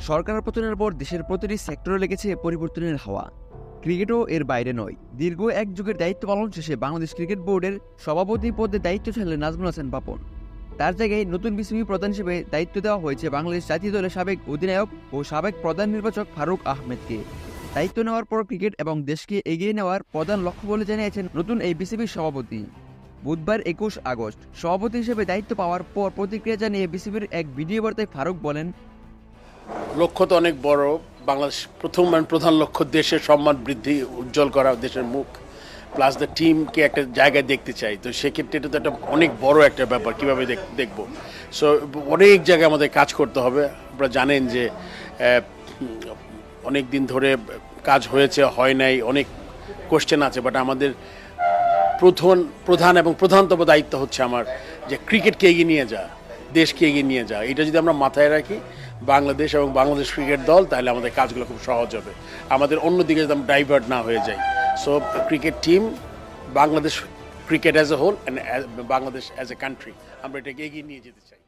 সরকার পতনের পর দেশের প্রতিটি সেক্টরে লেগেছে পরিবর্তনের হাওয়া। ক্রিকেটও এর বাইরে নয়। দীর্ঘ এক যুগের দায়িত্ব পালন শেষে বাংলাদেশ ক্রিকেট বোর্ডের সভাপতি পদে দায়িত্ব ছাড়লেন নাজমুল হাসান পাপন। তার জায়গায় নতুন বিসিবি প্রধান হিসেবে দায়িত্ব দেওয়া হয়েছে বাংলাদেশ জাতীয় দলের সাবেক অধিনায়ক ও সাবেক প্রধান নির্বাচক ফারুক আহমেদকে। দায়িত্ব নেওয়ার পর ক্রিকেট এবং দেশকে এগিয়ে নেওয়ার প্রধান লক্ষ্য বলে জানিয়েছেন নতুন এই বিসিবির সভাপতি। বুধবার ২১ আগস্ট সভাপতি হিসেবে দায়িত্ব পাওয়ার পর প্রতিক্রিয়া জানিয়ে বিসিবির এক ভিডিও বার্তায় ফারুক বলেন, লক্ষ্য তো অনেক বড়। বাংলাদেশ প্রধান লক্ষ্য দেশের সম্মান বৃদ্ধি, উজ্জ্বল করা দেশের মুখ, প্লাস দ্য টিমকে একটা জায়গায় দেখতে চাই। তো সেক্ষেত্রে এটা তো একটা অনেক বড় একটা ব্যাপার, কীভাবে দেখব। সো অনেক জায়গায় আমাদের কাজ করতে হবে। আপনারা জানেন যে অনেক দিন ধরে কাজ হয়েছে, হয় নাই, অনেক কোশ্চেন আছে। বাট আমাদের প্রধান এবং প্রধানতম দায়িত্ব হচ্ছে আমার যে ক্রিকেটকে এগিয়ে নিয়ে যাওয়া, দেশকে এগিয়ে নিয়ে যাওয়া। এটা যদি আমরা মাথায় রাখি, বাংলাদেশ এবং বাংলাদেশ ক্রিকেট দল, তাহলে আমাদের কাজগুলো খুব সহজ হবে। আমাদের অন্যদিকে যদি আমরা ডাইভার্ট না হয়ে যাই। So cricket team, Bangladesh cricket as a whole and Bangladesh as a country, আমরা এটাকে এগিয়ে নিয়ে যেতে চাই।